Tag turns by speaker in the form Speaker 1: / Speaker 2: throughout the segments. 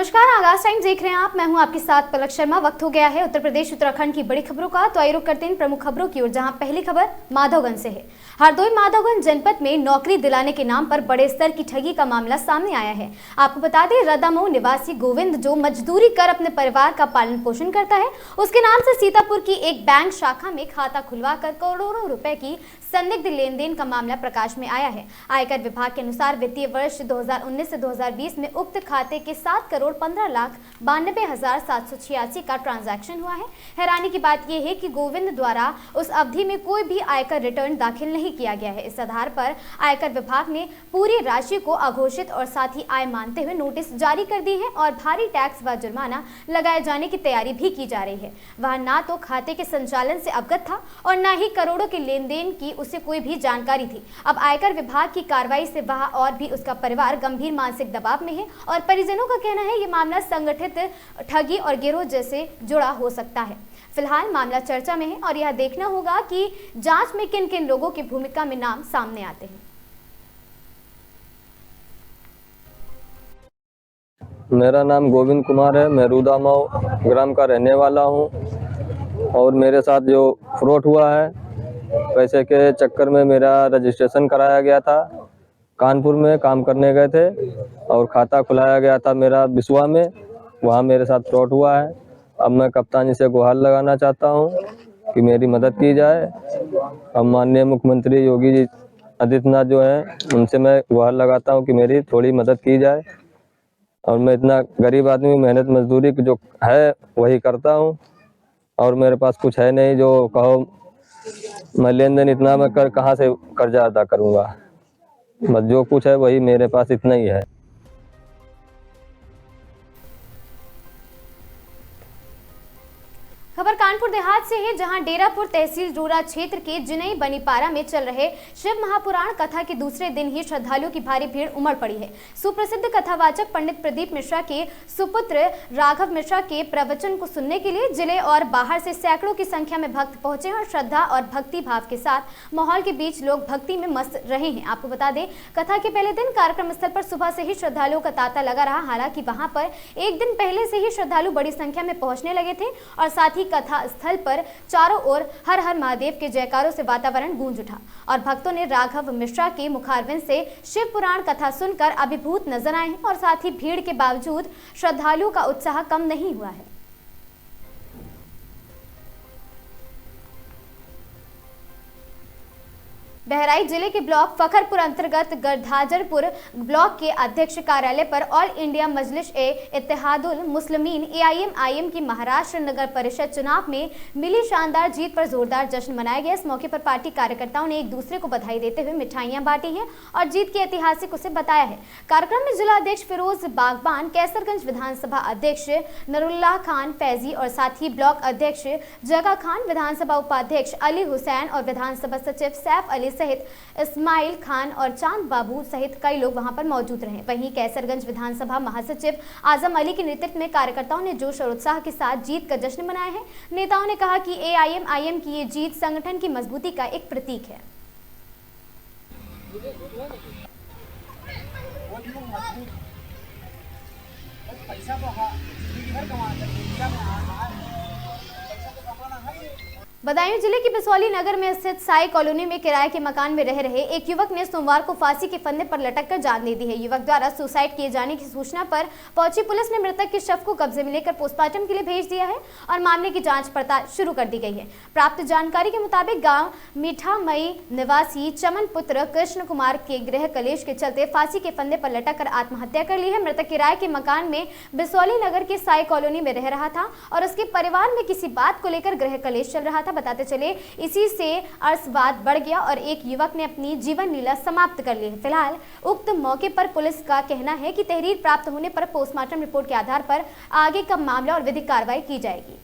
Speaker 1: नमस्कार, आगाज टाइम्स देख रहे हैं आप। मैं हूं आपके साथ पलक शर्मा। वक्त हो गया है उत्तर प्रदेश उत्तराखंड की बड़ी खबरों का। तो आइए रुक करते हैं प्रमुख खबरों की ओर, जहां पहली खबर माधवगंज से है। हरदोई माधवगंज जनपद में नौकरी दिलाने के नाम पर बड़े स्तर की ठगी का मामला सामने आया है। आपको बता दें, रदामऊ निवासी गोविंद, जो मजदूरी कर अपने परिवार का पालन पोषण करता है, उसके नाम से सीतापुर की एक बैंक शाखा में खाता खुलवाकर करोड़ों रुपए की संदिग्ध लेन देन का मामला प्रकाश में आया है। आयकर विभाग के अनुसार वित्तीय वर्ष 2019 से 2020 में उक्त खाते के 7,15,92,786 का ट्रांजैक्शन हुआ है। हैरानी की बात यह है कि गोविंद द्वारा उस अवधि में कोई भी आयकर रिटर्न दाखिल नहीं किया गया है। इस आधार पर आयकर विभाग ने पूरी राशि को अघोषित और साथ ही आय मानते हुए नोटिस जारी कर दी है और भारी टैक्स व जुर्माना लगाए जाने की तैयारी भी की जा रही है। वह ना तो खाते के संचालन से अवगत था और न ही करोड़ों के लेन देन की उसे कोई भी जानकारी थी। अब आयकर विभाग की कार्रवाई से वह और भी उसका परिवार गंभीर मानसिक दबाव में है और परिजनों का कहना है ये मामला संगठित ठगी और गिरोह जैसे जुड़ा हो सकता है। फिलहाल मामला चर्चा में है और यह देखना होगा कि जांच में किन किन लोगों की भूमिका में नाम सामने आते हैं।
Speaker 2: मेरा नाम गोविंद कुमार है। मैं रदामऊ ग्राम का रहने वाला हूं और मेरे साथ जो फ्रॉड हुआ है, पैसे के चक्कर में मेरा रजिस्ट्रेशन कराया गया था। कानपुर में काम करने गए थे और खाता खुलाया गया था मेरा बिस्वा में, वहाँ मेरे साथ फ्रॉड हुआ है। अब मैं कप्तानी से गुहार लगाना चाहता हूँ कि मेरी मदद की जाए। अब माननीय मुख्यमंत्री योगी जी आदित्यनाथ जो हैं, उनसे मैं गुहार लगाता हूँ कि मेरी थोड़ी मदद की जाए। और मैं इतना गरीब आदमी, मेहनत मजदूरी जो है वही करता हूँ और मेरे पास कुछ है नहीं जो कहो मैं लेन देन इतना मैं कहाँ से कर्जा अदा करूँगा। बस जो कुछ है वही मेरे पास इतना ही है।
Speaker 1: खबर कानपुर देहात से है, जहां डेरापुर तहसील रूरा क्षेत्र के जिनई बनीपारा में चल रहे शिव महापुराण कथा के दूसरे दिन ही श्रद्धालुओं की भारी भीड़ उमड़ पड़ी है। सुप्रसिद्ध कथावाचक पंडित प्रदीप मिश्रा के सुपुत्र राघव मिश्रा के प्रवचन को सुनने के लिए जिले और बाहर से सैकड़ों की संख्या में भक्त पहुंचे और श्रद्धा और भक्ति भाव के साथ माहौल के बीच लोग भक्ति में मस्त रहे हैं। आपको बता दें, कथा के पहले दिन कार्यक्रम स्थल पर सुबह से ही श्रद्धालुओं का तांता लगा रहा। हालांकि वहां पर एक दिन पहले से ही श्रद्धालु बड़ी संख्या में पहुंचने लगे थे और साथ ही कथा स्थल पर चारों ओर हर हर महादेव के जयकारों से वातावरण गूंज उठा और भक्तों ने राघव मिश्रा के मुखारविंद से शिव पुराण कथा सुनकर अभिभूत नजर आए हैं और साथ ही भीड़ के बावजूद श्रद्धालुओं का उत्साह कम नहीं हुआ है। बहराइच जिले के ब्लॉक फखरपुर अंतर्गत गरधाजरपुर ब्लॉक के अध्यक्ष कार्यालय पर ऑल इंडिया मजलिस ए इत्तेहादुल मुस्लिमीन AIM की महाराष्ट्र नगर परिषद चुनाव में मिली शानदार जीत पर जोरदार जश्न मनाया गया। इस मौके पर पार्टी कार्यकर्ताओं ने एक दूसरे को बधाई देते हुए मिठाइयां बांटी हैं और जीत के ऐतिहासिक उसे बताया है। कार्यक्रम में जिला अध्यक्ष फिरोज बागबान, कैसरगंज विधानसभा अध्यक्ष नरुल्लाह खान फैजी और साथ ही ब्लॉक अध्यक्ष जगा खान, विधानसभा उपाध्यक्ष अली हुसैन और विधानसभा सचिव सैफ अली सहित इस्माइल खान और चांद बाबू सहित कई लोग वहां पर मौजूद रहे। वहीं कैसरगंज विधानसभा महासचिव आजम अली के नेतृत्व में कार्यकर्ताओं ने जोश और उत्साह के साथ जीत का जश्न मनाया है। नेताओं ने कहा कि AIM की ये जीत संगठन की मजबूती का एक प्रतीक है। बदायूं जिले की बिसौली नगर में स्थित साई कॉलोनी में किराए के मकान में रह रहे एक युवक ने सोमवार को फांसी के फंदे पर लटककर जान दे दी है। युवक द्वारा सुसाइड किए जाने की सूचना पर पहुंची पुलिस ने मृतक के शव को कब्जे में लेकर पोस्टमार्टम के लिए भेज दिया है और मामले की जांच पड़ताल शुरू कर दी गई है। प्राप्त जानकारी के मुताबिक गाँव मीठामई निवासी चमन पुत्र कृष्ण कुमार के गृह कलेश के चलते फांसी के फंदे पर लटक कर आत्महत्या कर ली है। मृतक किराए के मकान में बिसौली नगर के साई कॉलोनी में रह रहा था और उसके परिवार में किसी बात को लेकर गृह कलेश चल रहा था। बताते चले इसी से अरसवाद बढ़ गया और एक युवक ने अपनी जीवन लीला समाप्त कर ली है। फिलहाल उक्त मौके पर पुलिस का कहना है कि तहरीर प्राप्त होने पर पोस्टमार्टम रिपोर्ट के आधार पर आगे का मामला और विधिक कार्रवाई की जाएगी।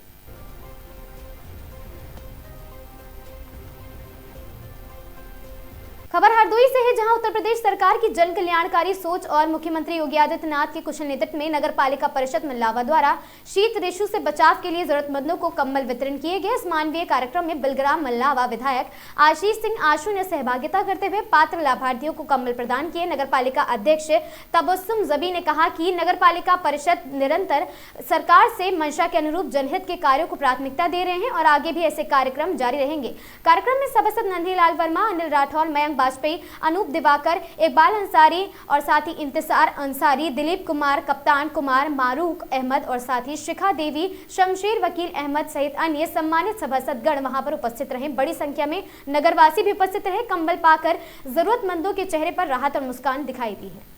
Speaker 1: खबर हरदोई से है, जहां उत्तर प्रदेश सरकार की जन कल्याणकारी सोच और मुख्यमंत्री योगी आदित्यनाथ के कुशल नेतृत्व में नगर पालिका परिषद मल्लावा द्वारा शीत ऋतु से बचाव के लिए जरूरतमंदों को कंबल वितरण किए गए। इस मानवीय कार्यक्रम में बिलग्राम मल्लावा विधायक आशीष सिंह आशु ने सहभागिता करते हुए पात्र लाभार्थियों को कंबल प्रदान किए। नगर पालिका अध्यक्ष तबस्सुम जबी ने कहा कि नगर पालिका परिषद निरंतर सरकार से मंशा के अनुरूप जनहित के कार्यों को प्राथमिकता दे रहे हैं और आगे भी ऐसे कार्यक्रम जारी रहेंगे। कार्यक्रम में सभासद नंदीलाल वर्मा, अनिल राठौर, मयंक वाजपेयी, अनूप दिवाकर, इकबाल अंसारी और साथ ही इंतजार अंसारी, दिलीप कुमार, कप्तान कुमार, मारूक अहमद और साथ ही शिखा देवी, शमशेर वकील अहमद सहित अन्य सम्मानित सभासदगण वहां पर उपस्थित रहे। बड़ी संख्या में नगरवासी भी उपस्थित रहे। कंबल पाकर जरूरतमंदों के चेहरे पर राहत और मुस्कान दिखाई दी है।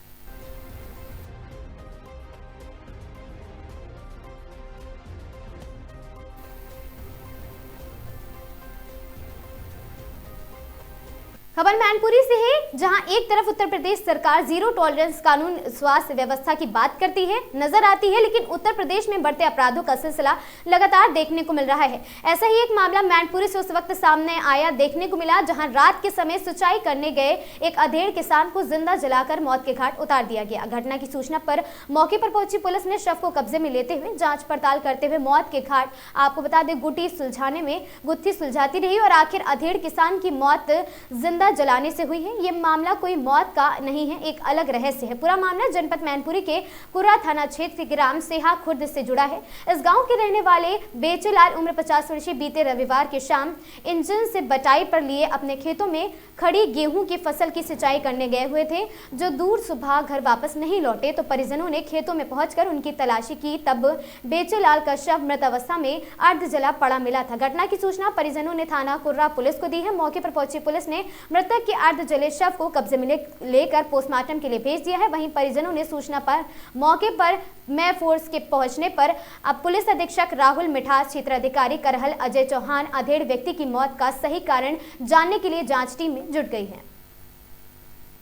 Speaker 1: खबर मैनपुरी से है, जहां एक तरफ उत्तर प्रदेश सरकार जीरो टॉलरेंस कानून स्वास्थ्य व्यवस्था की बात करती है, नजर आती है, लेकिन उत्तर प्रदेश में बढ़ते अपराधों का सिलसिला लगातार देखने को मिल रहा है। ऐसा ही एक मामला मैनपुरी से उस वक्त सामने आया देखने को मिला, जहां रात के समय सिंचाई करने गए एक अधेड़ किसान को जिंदा जलाकर मौत के घाट उतार दिया गया। घटना की सूचना पर मौके पर पहुंची पुलिस ने शव को कब्जे में लेते हुए जांच पड़ताल करते हुए मौत के घाट, आपको बता दें, गुत्थी सुलझाती रही और आखिर अधेड़ किसान की मौत जिंदा जलाने से हुई है। ये मामला कोई मौत का नहीं है, एक अलग रहस्य है। पूरा मामला जनपद मैनपुरी के कुर्रा थाना क्षेत्र के ग्राम सेहा खुर्द से जुड़ा है। इस गांव के रहने वाले बेचेलाल उम्र 50 वर्षीय बीते रविवार की शाम इंजन से बटाई पर लिए अपने खेतों में खड़ी गेहूं की फसल की सिंचाई करने गए हुए थे। जो दूर सुबह घर वापस नहीं लौटे तो परिजनों ने खेतों में पहुंचकर उनकी तलाशी की, तब बेचेलाल का शव मृत अवस्था में अर्ध जला पड़ा मिला था। घटना की सूचना परिजनों ने थाना कुर्रा पुलिस को दी है। मौके पर पहुंची पुलिस ने मृतक के अर्ध जले शव को कब्जे में लेकर पोस्टमार्टम के लिए भेज दिया है। वहीं परिजनों ने सूचना पर मौके पर मैं फोर्स के पहुंचने पर अब पुलिस अधीक्षक राहुल मिठास, क्षेत्र अधिकारी करहल अजय चौहान अधेड़ व्यक्ति की मौत का सही कारण जानने के लिए जांच टीम में जुट गई है।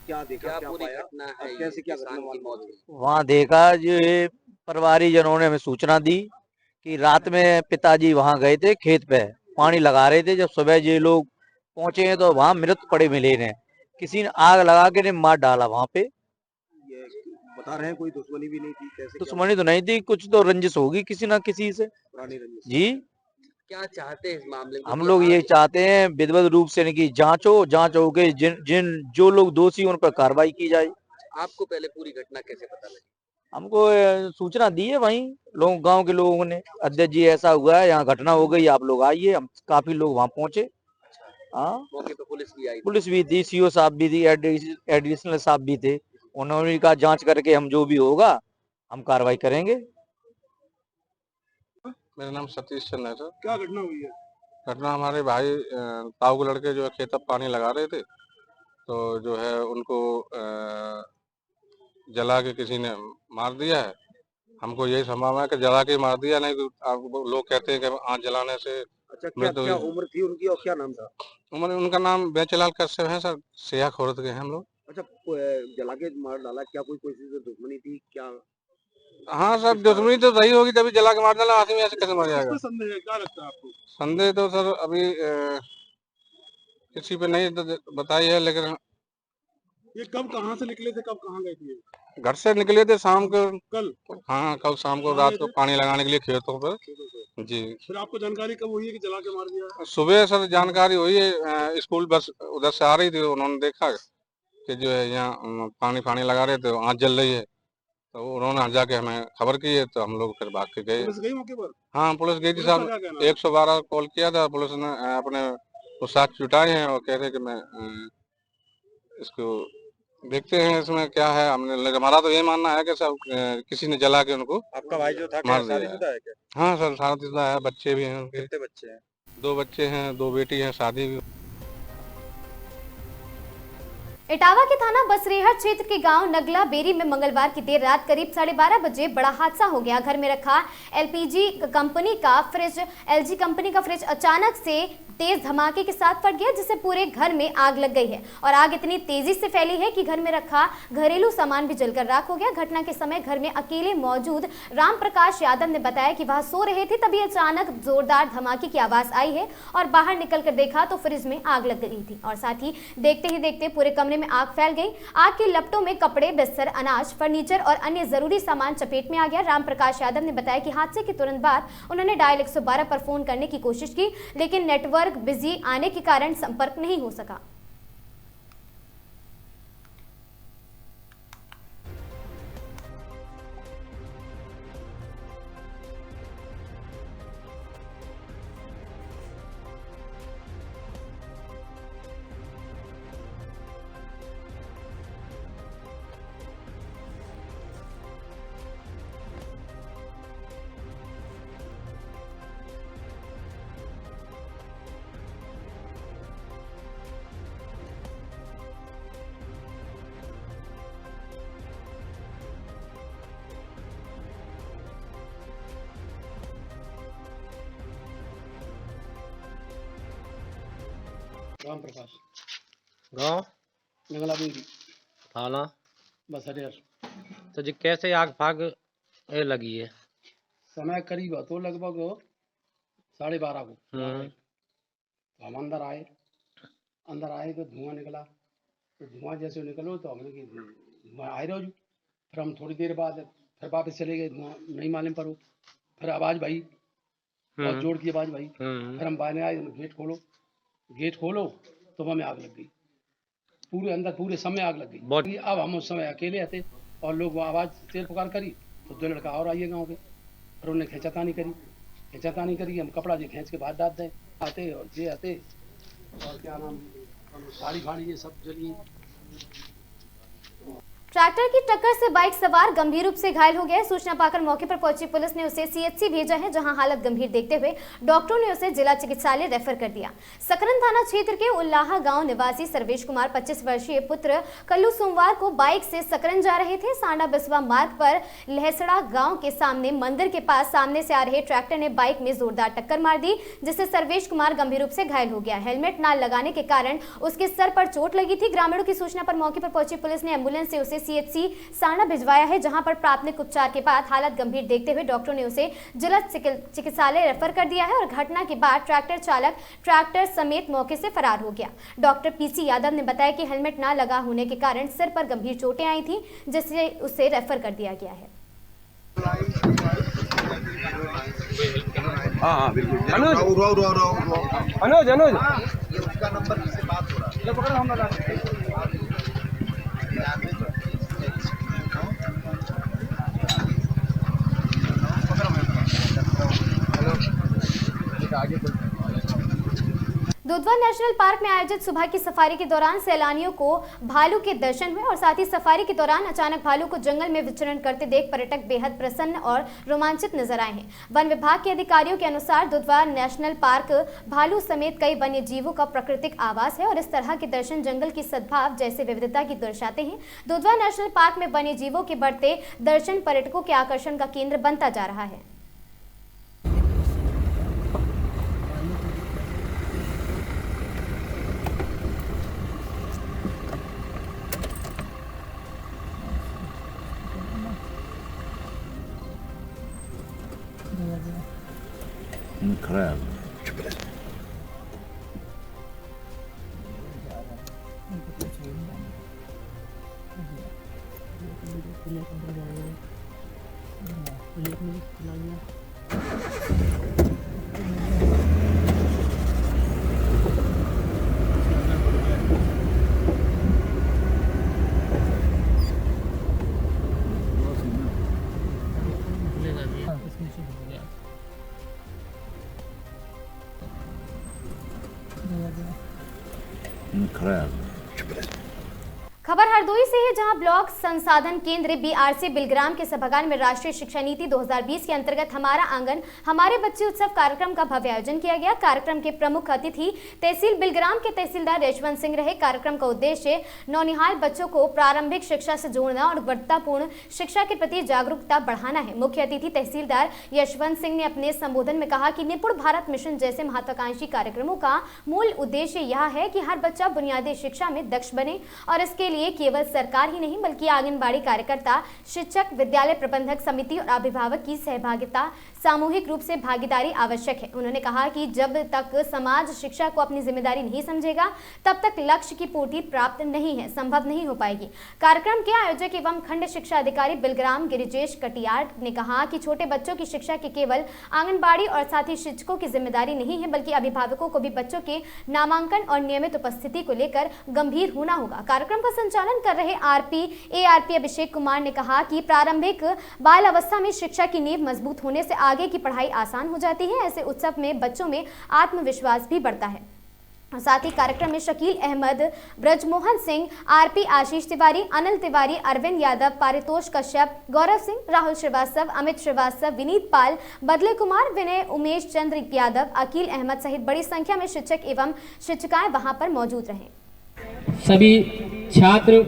Speaker 3: क्या देखा, क्या पूरी घटना है, कैसे क्या घटना की मौत हुई?
Speaker 4: वहाँ देखा, जो परिवारी जनों ने हमें सूचना दी कि रात में पिताजी वहाँ गए थे, खेत पे पानी लगा रहे थे। जब सुबह ये लोग पहुंचे हैं तो वहाँ मृत पड़े मिले हैं। किसी ने आग लगा के मार डाला वहाँ पे।
Speaker 3: ये बता रहे हैं कोई दुश्मनी भी नहीं थी? कैसे
Speaker 4: दुश्मनी तो नहीं थी, कुछ तो रंजिश होगी किसी ना किसी से,
Speaker 3: पुरानी रंजिश।
Speaker 4: जी।
Speaker 3: क्या चाहते हैं इस मामले में?
Speaker 4: हम लोग ये चाहते हैं विधिवत रूप से इनकी जांच हो के जिन जो लोग दोषी उन पर कार्रवाई की जाए।
Speaker 3: आपको पहले पूरी घटना कैसे पता लगी?
Speaker 4: हमको सूचना दी है वहीं लोग, गांव के लोगों ने, अध्यक्ष जी ऐसा हुआ है, यहाँ घटना हो गई, आप लोग आइए। हम काफी लोग वहाँ पहुंचे। हाँ,
Speaker 3: मौके पे पुलिस भी आई?
Speaker 4: पुलिस भी थी, सीओ साहब भी थी, एडिशनल साहब भी थे। उन्होंने कहा जांच करके हम जो भी होगा हम कार्रवाई करेंगे।
Speaker 5: मेरा नाम सतीश चंद्र है सर।
Speaker 3: क्या घटना हुई है?
Speaker 5: घटना हमारे भाई ताऊ के लड़के जो है खेत पानी लगा रहे थे, तो जो है उनको जला के किसी ने मार दिया है। हमको यही संभव है कि जला के मार दिया, नहीं तो लोग कहते हैं कि आँच जलाने से।
Speaker 3: अच्छा, क्या उम्र थी उनकी और क्या नाम था?
Speaker 5: उम्र उनका नाम बेचेलाल कश्यप है सर, सेहा खुर्द के हैं हम लोग।
Speaker 3: अच्छा, जला के मार डाला, क्या कोई से दुश्मनी थी क्या?
Speaker 5: हाँ सर, दुश्मनी तो सही होगी तभी जला के मार डाला, आदमी ऐसे कैसे मर जाएगा?
Speaker 3: संदेह है, क्या लगता है आपको?
Speaker 5: संदेह तो सर अभी किसी पे नहीं बताई है, लेकिन
Speaker 3: ये कब कहाँ से निकले थे, कब कहाँ गए थे?
Speaker 5: घर से निकले थे शाम को।
Speaker 3: कल?
Speaker 5: हाँ, कल शाम को रात को पानी लगाने के लिए खेतों पर। जी।
Speaker 3: फिर आपको जानकारी कब हुई है कि जला के मार दिया?
Speaker 5: सुबह सर जानकारी हुई है, स्कूल बस उधर से आ रही थी, उन्होंने देखा कि जो है यहाँ पानी लगा रहे थे, आँच जल रही है, तो उन्होंने जाके हमें खबर की है, तो हम लोग फिर भाग के गए।
Speaker 3: पुलिस गई मौके पर?
Speaker 5: हाँ, पुलिस गई थी साहब, 112 कॉल किया था। पुलिस ने अपने साक्ष्य जुटाए हैं और कह रहे कि मैं इसको देखते हैं इसमें क्या है। हमारा तो ये मानना है कि सब किसी ने जला के उनको।
Speaker 3: आपका भाई जो था शादीशुदा है क्या?
Speaker 5: हाँ सर, शादीशुदा है, बच्चे भी हैं उनके।
Speaker 3: कितने बच्चे हैं?
Speaker 5: 2 बच्चे हैं, 2 बेटी हैं, शादी भी।
Speaker 1: इटावा के थाना बसरेहर क्षेत्र के गांव नगला बेरी में मंगलवार की देर रात करीब 12:30 बजे बड़ा हादसा हो गया। घर में रखा LG कंपनी का फ्रिज अचानक से तेज धमाके के साथ फट गया, जिससे पूरे घर में आग लग गई है और आग इतनी तेजी से फैली है कि घर में रखा घरेलू सामान भी जलकर राख हो गया। घटना के समय घर में अकेले मौजूद राम प्रकाश यादव ने बताया कि वह सो रहे थे, तभी अचानक जोरदार धमाके की आवाज आई है और बाहर निकलकर देखा तो फ्रिज में आग लग गई थी और साथ ही देखते ही देखते पूरे कमरे में आग फैल गई। आग की लपटों में कपड़े, बिस्तर, अनाज, फर्नीचर और अन्य जरूरी सामान चपेट में आ गया। राम प्रकाश यादव ने बताया कि हादसे के तुरंत बाद उन्होंने डायल 112 पर फोन करने की कोशिश की, लेकिन नेटवर्क बिजी आने के कारण संपर्क नहीं हो सका।
Speaker 6: राम प्रकाश,
Speaker 7: गांव
Speaker 6: नगला बिंदी,
Speaker 7: थाना
Speaker 6: बसरियर।
Speaker 7: तो जी कैसे आग फाग लगी है?
Speaker 6: समय करीब तो लगभग 12:30 को। तो हम अंदर आए तो धुआं निकला। तो धुआं जैसे निकलो तो हमने कि धुआं आए रहो। फिर हम थोड़ी देर बाद फिर वापस चले गए, धुआं नहीं मालूम पड़ो। फिर आवाज़ भाई, बहुत जोर की आवाज़ भाई। फिर हम बाहर आए, गेट खोलो तो वहाँ में आग लग गई। पूरे अंदर पूरे समय आग लग गई। अब हम उस समय अकेले थे और लोग आवाज़ तेज पुकार करी तो 2 लड़का और आइए गाँव के। फिर उन्हें खींचातानी करी। हम कपड़ा जो खींच के बाहर डाल दें आते और ये आते और क्या नाम साड़ी फाड़ी ये सब जलिए।
Speaker 1: ट्रैक्टर की टक्कर से बाइक सवार गंभीर रूप से घायल हो गया। सूचना पाकर मौके पर पहुंची पुलिस ने उसे सीएचसी भेजा है, जहां हालत गंभीर देखते हुए डॉक्टरों ने उसे जिला चिकित्सालय रेफर कर दिया। सकरन थाना क्षेत्र के उल्लाहा गांव निवासी सर्वेश कुमार 25 वर्षीय पुत्र कल्लू सोमवार को बाइक से सकरन जा रहे थे। सांडा बिस्वा मार्ग पर लहसड़ा गाँव के सामने मंदिर के पास सामने से आ रहे ट्रैक्टर ने बाइक में जोरदार टक्कर मार दी, जिससे सर्वेश कुमार गंभीर रूप से घायल हो गया। हेलमेट न लगाने के कारण उसके सर पर चोट लगी थी। ग्रामीणों की सूचना पर मौके पर पहुंची पुलिस ने एम्बुलेंस से उसे सीएचसी सांडा भिजवाया है, जहां पर प्राथमिक उपचार के बाद हालत गंभीर देखते हुए डॉक्टरों ने उसे जिला चिकित्सालय रेफर कर दिया है और घटना के बाद ट्रैक्टर चालक ट्रैक्टर समेत मौके से फरार हो गया। डॉक्टर पीसी यादव ने बताया कि हेलमेट न लगा होने के कारण सिर पर गंभीर चोटें आई थी, जिससे उसे रेफर कर दिया गया है।
Speaker 8: हाँ बिल्कुल। अनुज उसका नंबर किससे बात हो रहा है?
Speaker 1: दुधवा नेशनल पार्क में आयोजित सुबह की सफारी के दौरान सैलानियों को भालू के दर्शन हुए और साथ ही सफारी के दौरान अचानक भालू को जंगल में विचरण करते देख पर्यटक बेहद प्रसन्न और रोमांचित नजर आए हैं। वन विभाग के अधिकारियों के अनुसार दुधवा नेशनल पार्क भालू समेत कई वन्य जीवों का प्राकृतिक आवास है और इस तरह के दर्शन जंगल की सद्भाव जैसे विविधता की दर्शाते हैं। दुधवा नेशनल पार्क में वन्य जीवों के बढ़ते दर्शन पर्यटकों के आकर्षण का केंद्र बनता जा रहा है।
Speaker 8: खराब
Speaker 1: खबर हरदोई से है, जहां ब्लॉक संसाधन केंद्र बीआरसी बिलग्राम के सभागार में राष्ट्रीय शिक्षा नीति 2020 के अंतर्गत हमारा आंगन हमारे बच्चे उत्सव कार्यक्रम का भव्य आयोजन किया गया। कार्यक्रम के प्रमुख अतिथि तहसील बिलग्राम के तहसीलदार यशवंत सिंह रहे। कार्यक्रम का उद्देश्य नौनिहाल बच्चों को प्रारंभिक शिक्षा से जोड़ना और गुणवत्तापूर्ण शिक्षा के प्रति जागरूकता बढ़ाना है। मुख्य अतिथि तहसीलदार यशवंत सिंह ने अपने संबोधन में कहा कि निपुण भारत मिशन जैसे महत्वाकांक्षी कार्यक्रमों का मूल उद्देश्य यह है कि हर बच्चा बुनियादी शिक्षा में दक्ष बने और इसके लिए केवल सरकार ही नहीं बल्कि आंगनबाड़ी कार्यकर्ता, शिक्षक, विद्यालय प्रबंधक समिति और अभिभावक की सहभागिता, सामूहिक रूप से भागीदारी आवश्यक है। उन्होंने कहा कि जब तक समाज शिक्षा को अपनी जिम्मेदारी नहीं समझेगा तब तक लक्ष्य की पूर्ति प्राप्त नहीं है, संभव नहीं हो पाएगी। कार्यक्रम के आयोजक एवं खंड शिक्षा अधिकारी बिलग्राम गिरिजेश कटियार ने कहा कि छोटे बच्चों की शिक्षा के केवल आंगनबाड़ी और साथ ही शिक्षकों की जिम्मेदारी नहीं है बल्कि अभिभावकों को भी बच्चों के नामांकन और नियमित उपस्थिति को लेकर गंभीर होना होगा। कार्यक्रम का संचालन कर रहे एआरपी अभिषेक कुमार ने कहा कि प्रारंभिक बाल अवस्था में शिक्षा की नींव मजबूत होने से आगे की पढ़ाई आसान हो जाती है। ऐसे उत्सव में बच्चों में आत्मविश्वास भी बढ़ता है। साथ ही कार्यक्रम में शकील अहमद, ब्रजमोहन सिंह, आरपी आशीष तिवारी, अनिल तिवारी, अरविंद यादव, पारितोष कश्यप, गौरव सिंह, राहुल श्रीवास्तव, अमित श्रीवास्तव, विनीत पाल, बदले कुमार, विनय, उमेश चंद्र यादव, अकील अहमद सहित बड़ी संख्या में शिक्षक एवं शिक्षिकाएं वहां पर मौजूद रहे।
Speaker 9: सभी छात्र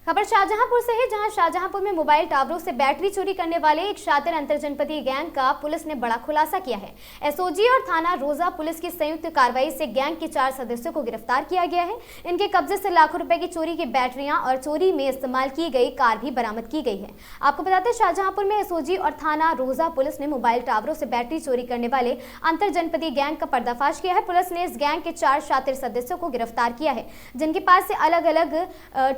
Speaker 1: खबर शाहजहांपुर से है, जहां शाहजहांपुर में मोबाइल टावरों से बैटरी चोरी करने वाले एक शातिर अंतरजनपदीय गैंग का पुलिस ने बड़ा खुलासा किया है। एसओजी और थाना रोजा पुलिस की संयुक्त कार्रवाई से गैंग के 4 सदस्यों को गिरफ्तार किया गया है। इनके कब्जे से लाखों रुपए की चोरी की बैटरियां और चोरी में इस्तेमाल की गई कार भी बरामद की गई है। आपको बताते हैं, शाहजहांपुर में एसओजी और थाना रोजा पुलिस ने मोबाइल टावरों से बैटरी चोरी करने वाले अंतरजनपदीय गैंग का पर्दाफाश किया है। पुलिस ने इस गैंग के 4 शातिर सदस्यों को गिरफ्तार किया है, जिनके पास से अलग अलग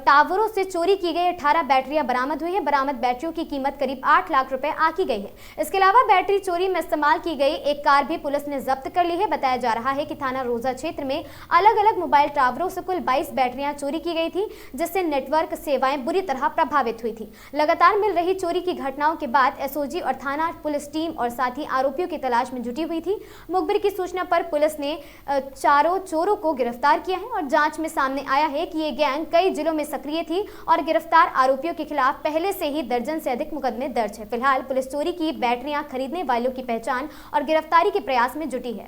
Speaker 1: टावरों से चोरी की गई 18 बैटरियां बरामद हुई है। बरामद बैटरियों की कीमत करीब 8 लाख रुपए आंकी गई है। इसके अलावा बैटरी चोरी में इस्तेमाल की गई एक कार भी पुलिस ने जब्त कर ली है। बताया जा रहा है कि थाना रोजा क्षेत्र में अलग अलग मोबाइल टावरों से कुल 22 बैटरियां चोरी की गई थी, जिससे नेटवर्क सेवाएं बुरी तरह प्रभावित हुई थी। लगातार मिल रही चोरी की घटनाओं के बाद एसओजी और थाना पुलिस टीम और साथ ही आरोपियों की तलाश में जुटी हुई थी। मुखबिर की सूचना पर पुलिस ने चारों चोरों को गिरफ्तार किया है और जांच में सामने आया है कि ये गैंग कई जिलों में सक्रिय थी और गिरफ्तार आरोपियों के खिलाफ पहले से ही दर्जन से अधिक मुकदमे दर्ज है। फिलहाल पुलिस चोरी की बैटरियां खरीदने वालों की पहचान और गिरफ्तारी के प्रयास में जुटी है।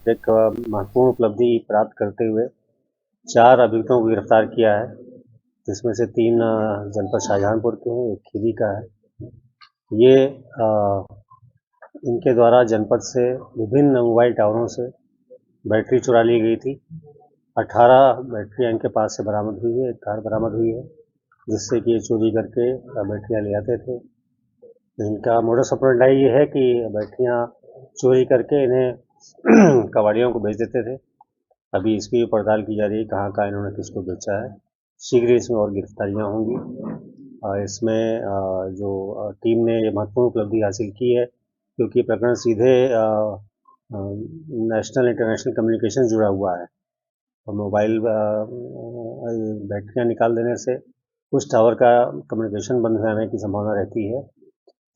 Speaker 10: एक महत्वपूर्ण उपलब्धि प्राप्त करते हुए 4 अभियुक्तों को गिरफ्तार किया है, जिसमें से 3 जनपद शाहजहांपुर के हैं, एक खीरी का है। ये इनके द्वारा जनपद से विभिन्न मोबाइल टावरों से बैटरी चुरा ली गई थी। 18 बैटरियां इनके पास से बरामद हुई है, एक कार बरामद हुई है, जिससे कि ये चोरी करके बैटरियां ले आते थे। इनका मोडस ऑपरेंडी ये है कि बैटरियां चोरी करके इन्हें कबाड़ियों को बेच देते थे। अभी इसकी पड़ताल की जा रही है, कहाँ इन्होंने किसको बेचा है। शीघ्र इसमें और गिरफ्तारियां होंगी। इसमें जो टीम ने ये महत्वपूर्ण उपलब्धि हासिल की है, क्योंकि प्रकरण सीधे नेशनल इंटरनेशनल कम्युनिकेशन जुड़ा हुआ है और मोबाइल बैटरियां निकाल देने से कुछ टावर का कम्युनिकेशन बंद हो जाने की संभावना रहती है,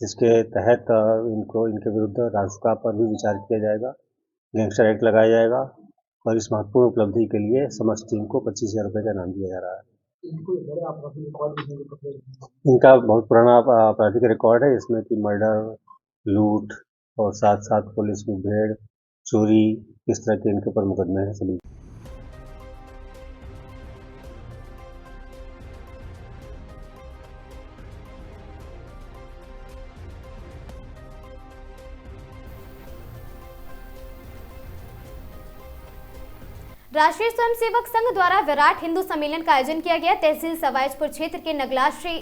Speaker 10: जिसके तहत इनके विरुद्ध रासुका पर भी विचार किया जाएगा, गैंगस्टर एक्ट लगाया जाएगा और इस महत्वपूर्ण उपलब्धि के लिए समस्त टीम को 25,000 रुपये का इनाम दिया जा रहा है। इनका बहुत पुराना आपराधिक रिकॉर्ड है, इसमें कि मर्डर, लूट और साथ साथ पुलिस मुठभेड़, चोरी, इस तरह के इनके ऊपर मुकदमे हैं सभी।
Speaker 1: राष्ट्रीय स्वयंसेवक संघ द्वारा विराट हिंदू सम्मेलन का आयोजन किया गया। तहसील सवाईजपुर क्षेत्र के नगला श्री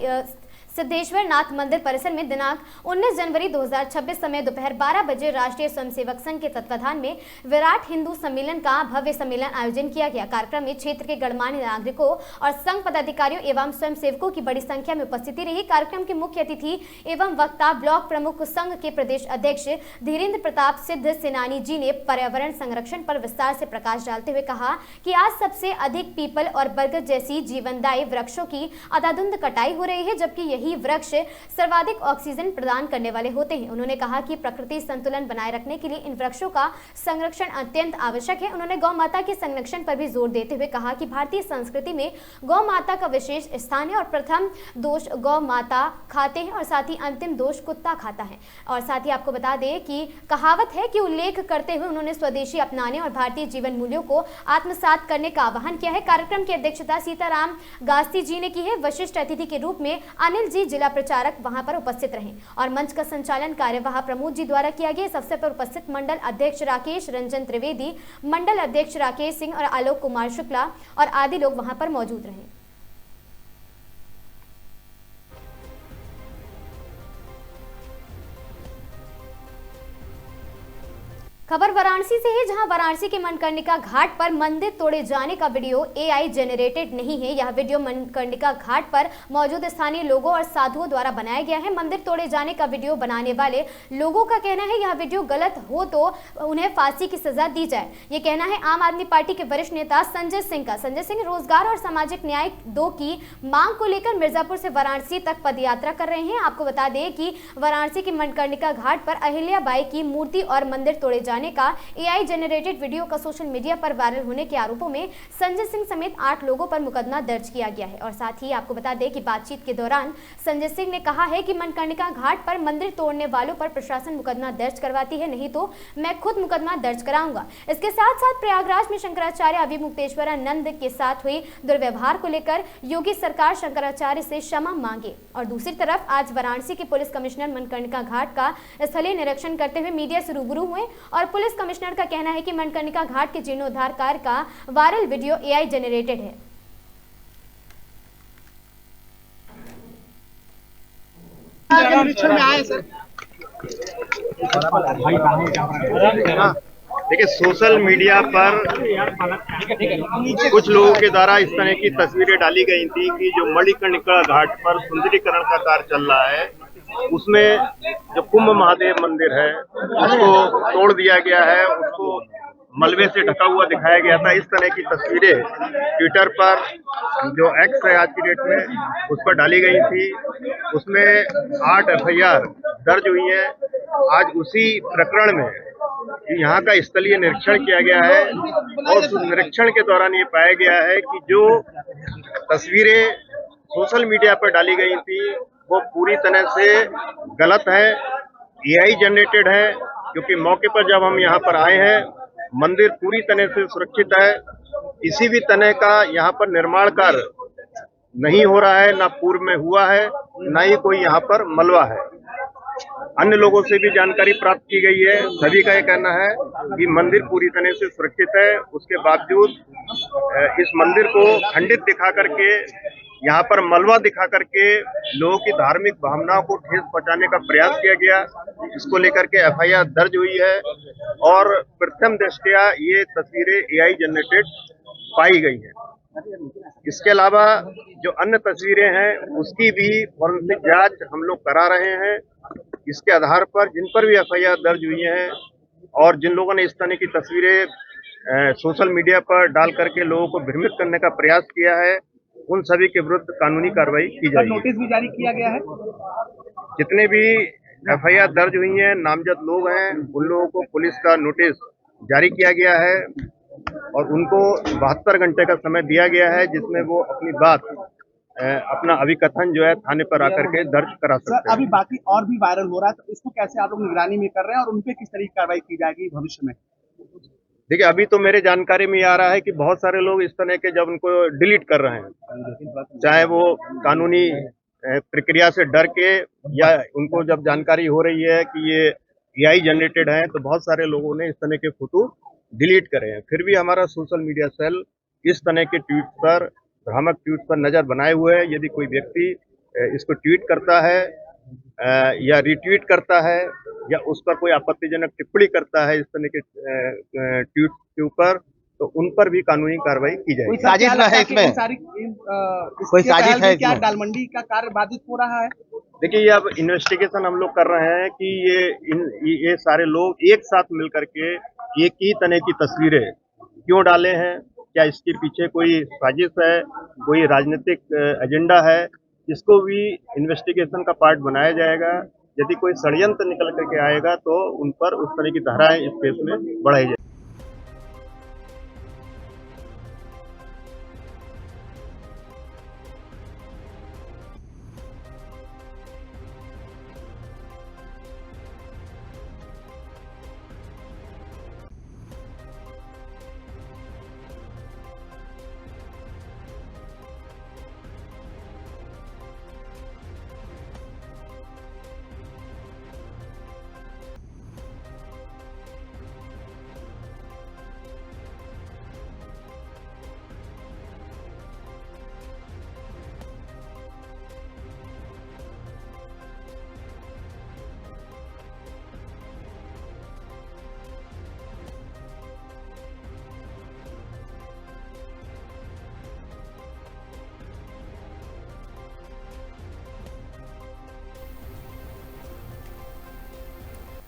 Speaker 1: सिद्धेश्वर नाथ मंदिर परिसर में दिनांक 19 जनवरी 2026 समय दोपहर 12 बजे राष्ट्रीय स्वयंसेवक संघ के तत्वाधान में विराट हिंदू सम्मेलन का भव्य सम्मेलन आयोजन किया गया। कार्यक्रम में क्षेत्र के गणमान्य नागरिकों और संघ पदाधिकारियों एवं स्वयंसेवकों की बड़ी संख्या में उपस्थिति रही। कार्यक्रम के मुख्य अतिथि एवं वक्ता ब्लॉक प्रमुख संघ के प्रदेश अध्यक्ष धीरेन्द्र प्रताप सिद्ध सेनानी जी ने पर्यावरण संरक्षण पर विस्तार से प्रकाश डालते हुए कहा कि आज सबसे अधिक पीपल और बरगद जैसी जीवनदायी वृक्षों की अंधाधुंध कटाई हो रही है, जबकि यही यही वृक्ष सर्वाधिक ऑक्सीजन प्रदान करने वाले होते हैं। उन्होंने कहा कि प्रकृति संतुलन बनाए रखने के लिए इन वृक्षों का संरक्षण अत्यंत आवश्यक है। उन्होंने गौ माता के संरक्षण पर भी जोर देते हुए कहा कि भारतीय संस्कृति में गौ माता का विशेष स्थान है और प्रथम दोष गौ माता खाते हैं और साथ ही अंतिम दोष कुत्ता खाता है। और साथ ही आपको बता दें कि कहावत है कि उल्लेख करते हुए उन्होंने स्वदेशी अपनाने और भारतीय जीवन मूल्यों को आत्मसात करने का आह्वान किया है। कार्यक्रम की अध्यक्षता सीताराम गास्ती जी ने की है। विशिष्ट अतिथि के रूप में अनिल जी जिला प्रचारक वहां पर उपस्थित रहे और मंच का संचालन कार्यवाह प्रमोद जी द्वारा किया गया। इस अवसर पर उपस्थित मंडल अध्यक्ष राकेश रंजन त्रिवेदी, मंडल अध्यक्ष राकेश सिंह और आलोक कुमार शुक्ला और आदि लोग वहां पर मौजूद रहे। खबर वाराणसी से है, जहां वाराणसी के मणिकर्णिका घाट पर मंदिर तोड़े जाने का वीडियो एआई जनरेटेड नहीं है। यह वीडियो मणिकर्णिका घाट पर मौजूद स्थानीय लोगों और साधुओं द्वारा बनाया गया है। मंदिर तोड़े जाने का वीडियो बनाने वाले लोगों का कहना है यह वीडियो गलत हो तो उन्हें फांसी की सजा दी जाए। ये कहना है आम आदमी पार्टी के वरिष्ठ नेता संजय सिंह का। संजय सिंह रोजगार और सामाजिक न्याय 2 की मांग को लेकर मिर्जापुर से वाराणसी तक पदयात्रा कर रहे हैं। आपको बता दें कि वाराणसी के मणिकर्णिका घाट पर अहिल्याबाई की मूर्ति और मंदिर तोड़े जाने का एआई जनरेटेड वीडियो का सोशल मीडिया पर वायरल होने के आरोपों में संजय सिंह समेत 8 लोगों पर मुकदमा दर्ज किया गया है। और साथ ही आपको बता दें कि बातचीत के दौरान संजय सिंह ने कहा है कि मणिकर्णिका घाट पर मंदिर तोड़ने वालों पर प्रशासन मुकदमा दर्ज करवाती है, नहीं तो मैं खुद मुकदमा दर्ज कराऊंगा। इसके साथ साथ प्रयागराज में शंकराचार्य अभिमुक्तेश्वरानंद के साथ हुई दुर्व्यवहार को लेकर योगी सरकार शंकराचार्य से क्षमा मांगे। और दूसरी तरफ आज वाराणसी के पुलिस कमिश्नर मणिकर्णिका घाट का स्थलीय निरीक्षण करते हुए मीडिया से रूबरू हुए और पुलिस कमिश्नर का कहना है कि मणिकर्णिका घाट के जीर्णोद्धार कार्य का वायरल वीडियो एआई जनरेटेड है।
Speaker 11: देखिए, सोशल मीडिया पर कुछ लोगों के द्वारा इस तरह की तस्वीरें डाली गई थी कि जो मणिकर्णिका घाट पर सुंदरीकरण का कार्य चल रहा है, उसमें जो कुंभ महादेव मंदिर है उसको तोड़ दिया गया है, उसको मलबे से ढका हुआ दिखाया गया था। इस तरह की तस्वीरें ट्विटर पर, जो एक्स है आज की डेट में, उस पर डाली गई थी। उसमें 8 FIR दर्ज हुई है। आज उसी प्रकरण में यहाँ का स्थलीय निरीक्षण किया गया है और उस निरीक्षण के दौरान ये पाया गया है कि जो तस्वीरें सोशल मीडिया पर डाली गई थी वो पूरी तरह से गलत है, एआई जनरेटेड है। क्योंकि मौके पर जब हम यहाँ पर आए हैं, मंदिर पूरी तरह से सुरक्षित है, किसी भी तरह का यहाँ पर निर्माण कार्य नहीं हो रहा है, ना पूर्व में हुआ है, ना ही कोई यहाँ पर मलबा है। अन्य लोगों से भी जानकारी प्राप्त की गई है, सभी का ये कहना है कि मंदिर पूरी तरह से सुरक्षित है। उसके बावजूद इस मंदिर को खंडित दिखा करके, यहाँ पर मलबा दिखा करके लोगों की धार्मिक भावनाओं को ठेस पहुंचाने का प्रयास किया गया। इसको लेकर के FIR दर्ज हुई है और प्रथम दृष्टया ये तस्वीरें एआई जनरेटेड पाई गई हैं। इसके अलावा जो अन्य तस्वीरें हैं उसकी भी फॉरेंसिक जांच हम लोग करा रहे हैं। इसके आधार पर जिन पर भी FIR दर्ज हुई हैं और जिन लोगों ने इस तरह की तस्वीरें सोशल मीडिया पर डाल करके लोगों को भ्रमित करने का प्रयास किया है, उन सभी के विरुद्ध कानूनी कार्रवाई की जाएगी।
Speaker 8: नोटिस भी जारी किया गया है।
Speaker 11: जितने भी FIR दर्ज हुई हैं, नामजद लोग हैं, उन लोगों को पुलिस का नोटिस जारी किया गया है और उनको 72 घंटे का समय दिया गया है, जिसमें वो अपनी बात, अपना अभिकथन जो है थाने पर आकर के दर्ज करा सकते हैं।
Speaker 8: अभी बाकी और भी वायरल हो रहा है, तो इसको कैसे आप लोग निगरानी में कर रहे हैं और उनपे किस तरीके की कार्रवाई की जाएगी भविष्य में?
Speaker 11: देखिए, अभी तो मेरे जानकारी में आ रहा है कि बहुत सारे लोग इस तरह के जब उनको डिलीट कर रहे हैं, चाहे वो कानूनी प्रक्रिया से डर के या उनको जब जानकारी हो रही है कि ये एआई जनरेटेड है, तो बहुत सारे लोगों ने इस तरह के फोटो डिलीट करे हैं। फिर भी हमारा सोशल मीडिया सेल इस तरह के ट्वीट पर, भ्रामक ट्वीट पर नजर बनाए हुए है। यदि कोई व्यक्ति इसको ट्वीट करता है या रिट्वीट करता है या उस पर कोई आपत्तिजनक टिप्पणी करता है इस तरह के ट्वीट के ऊपर, तो उन पर भी कानूनी कार्रवाई की जाएगी।
Speaker 8: कोई साजिश है इसमें? कोई साजिश है? क्या डालमंडी का कार्य बाधित हो रहा है?
Speaker 11: देखिए, ये अब इन्वेस्टिगेशन हम लोग कर रहे हैं कि ये सारे लोग एक साथ मिलकर के एक ही तरह की तस्वीरें क्यों डाले हैं। क्या इसके पीछे कोई साजिश है, कोई राजनीतिक एजेंडा है, इसको भी इन्वेस्टिगेशन का पार्ट बनाया जाएगा। यदि कोई षड्यंत्र निकल करके आएगा तो उन पर उस तरह की धाराएं इस केस में बढ़ाई जाएगी।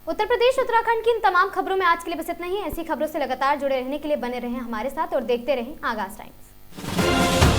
Speaker 1: उत्तर प्रदेश उत्तराखंड की इन तमाम खबरों में आज के लिए बस इतना ही। ऐसी खबरों से लगातार जुड़े रहने के लिए बने रहें हमारे साथ और देखते रहें आगाज टाइम्स।